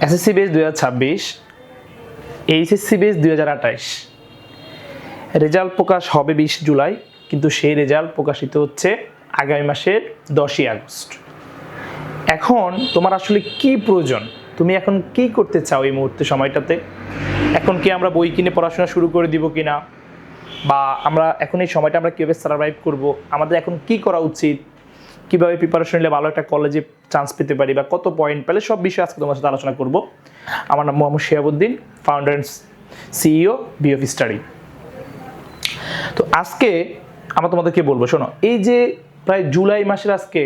SSC base 2026, HSC base 2028। Result প্রকাশ হবে 20 জুলাই, কিন্তু সেই রেজাল্ট প্রকাশিত হচ্ছে আগামী মাসের 10ই আগস্ট। এখন তোমার আসলে কি প্রয়োজন? তুমি এখন কি করতে চাও এই মুহূর্তে সময়টাতে? এখন কি আমরা বই কিনে পড়াশোনা শুরু করে দিব কিনা, বা আমরা এখন এই সময়টা আমরা কীভাবে সার্ভাইভ করব, আমাদের এখন কি করা উচিত, কীভাবে প্রিপারেশন নিলে ভালো একটা কলেজে চান্স পেতে পারি, বা কত পয়েন্ট পেলে, সব বিষয়ে আজকে তোমার সাথে আলোচনা করব। আমার নাম Mohammad Shihabuddin, founder and CEO BF study. তো আজকে আমরা তোমাদেরকে বলবো, শোনো, এই যে প্রায় জুলাই মাসের আজকে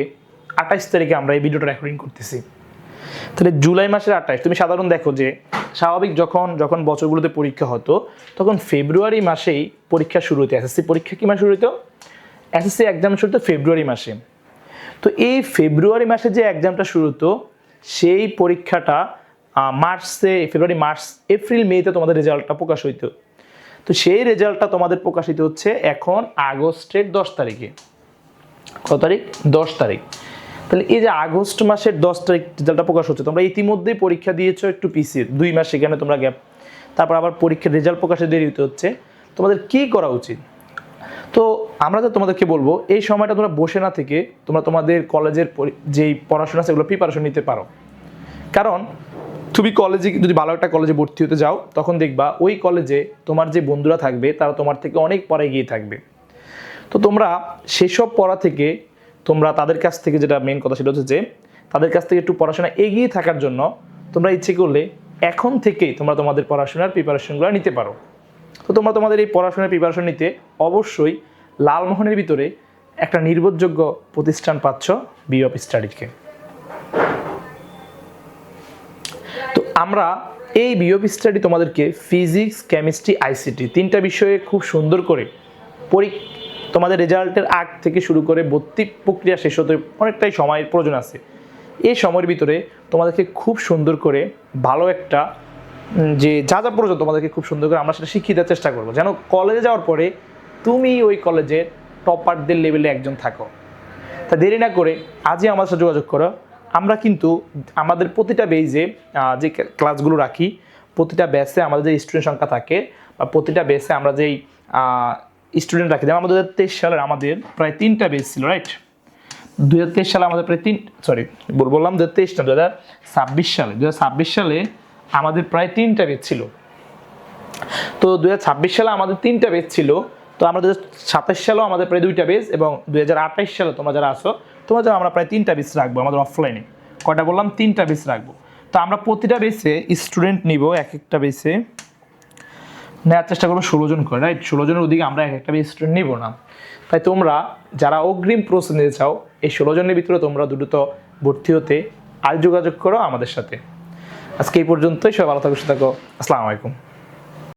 28 তারিখে আমরা এই ভিডিওটা রেকর্ডিং করতেছি। তাহলে জুলাই মাসের 28, তুমি সাধারণ দেখো যে স্বাভাবিক যখন বছরগুলোতে পরীক্ষা হতো, তখন ফেব্রুয়ারি মাসেই পরীক্ষা শুরু হতো। এসএসসি পরীক্ষা কি মাসে শুরু হতো? এসএসসি এক্সাম শুরু হতো ফেব্রুয়ারি মাসে। তো এই ফেব্রুয়ারি মাসে যে এক্সামটা শুরু হতো, সেই পরীক্ষাটা ফেব্রুয়ারি, মার্চ, এপ্রিল, মেতে তোমাদের রেজাল্টটা প্রকাশ হইতো। তো সেই রেজাল্টটা তোমাদের প্রকাশিত হচ্ছে এখন আগস্টের 10 তারিখে। কত তারিখ? 10 তারিখ। তাহলে এই যে আগস্ট মাসের 10 তারিখ রেজাল্টটা প্রকাশ হচ্ছে, তোমরা ইতিমধ্যেই পরীক্ষা দিয়েছো একটু পিছিয়ে, 2 মাস সেখানে তোমরা গ্যাপ, তারপর আবার পরীক্ষার রেজাল্ট প্রকাশে দেরি হচ্ছে। তোমাদের কি করা উচিত? তো আমরা তো তোমাদেরকে বলবো, এই সময়টা তোমরা বসে না থেকে তোমরা তোমাদের কলেজের যেই পড়াশোনা সেগুলো প্রিপারেশন নিতে পারো। কারণ তুমি কলেজে যদি ভালো একটা কলেজে ভর্তি হতে যাও, তখন দেখবা ওই কলেজে তোমার যে বন্ধুরা থাকবে তারা তোমার থেকে অনেক পরে এগিয়ে থাকবে। তো তোমরা সেসব পড়া থেকে তোমরা তাদের কাছ থেকে, যেটা মেন কথা সেটা হচ্ছে যে তাদের কাছ থেকে একটু পড়াশোনা এগিয়ে থাকার জন্য তোমরা ইচ্ছে করলে এখন থেকেই তোমরা তোমাদের পড়াশোনার প্রিপারেশনগুলো নিতে পারো। তো তোমরা তোমাদের এই পড়াশোনার প্রিপারেশন নিতে অবশ্যই লালমোহনের ভিতরে একটা নির্ভরযোগ্য প্রতিষ্ঠান পাচ্ছ, বিএফ স্টাডিকে। তো আমরা এই বিএফ স্টাডি তোমাদেরকে ফিজিক্স, কেমিস্ট্রি, আইসিটি 3টা বিষয়ে খুব সুন্দর করে তোমাদের রেজাল্টের আগ থেকে শুরু করে ভর্তি প্রক্রিয়া শেষ হতে অনেকটাই সময়ের প্রয়োজন আছে। এই সময়ের ভিতরে তোমাদেরকে খুব সুন্দর করে ভালো একটা যে যা প্রয়োজন তোমাদেরকে খুব সুন্দর করে আমরা সেটা শিখিয়ে দেওয়ার চেষ্টা করবো, যেন কলেজে যাওয়ার পরে তুমি ওই কলেজের টপারদের লেভেলে একজন থাকো। তা দেরি না করে আজই আমাদের সাথে যোগাযোগ করো। আমরা কিন্তু আমাদের প্রতিটা বেজে যে ক্লাসগুলো রাখি, প্রতিটা ব্যাচে আমাদের যে স্টুডেন্ট সংখ্যা থাকে, বা প্রতিটা ব্যাচে আমরা যেই স্টুডেন্ট রাখি, যেমন আমাদের 2023 সালের আমাদের প্রায় 3টা বেচ ছিল, রাইট? 2023 সালে আমাদের প্রায় 2023 না, 2026 সালে আমাদের প্রায় 3টা বেচ ছিল। তো 2026 সালে আমাদের 3টা বেচ ছিল। তো আমরা 2027 সালেও আমাদের প্রায় 2টা বেচ, এবং 2028 সালে তোমরা যারা আসো, তোমরা আমরা প্রায় 3টা বেচ রাখবো আমাদের অফলাইনে। কয়টা বললাম? 3টা বেচ রাখবো। তো আমরা প্রতিটা বেচে স্টুডেন্ট নিব, এক একটা বেচে নেওয়ার চেষ্টা করবো 16 জন করে, রাইট? 16 জনের ওদিকে আমরা এক একটা বেচ স্টুডেন্ট নিব না। তাই তোমরা যারা অগ্রিম প্রস্তুতি নিতে চাও, এই 16 জনের ভিতরে তোমরা দ্রুত ভর্তি হতে আজ যোগাযোগ করো আমাদের সাথে। আজকে এই পর্যন্তই। সবাই ভালো থাকো, সুস্থ থাকো। আসসালামু আলাইকুম।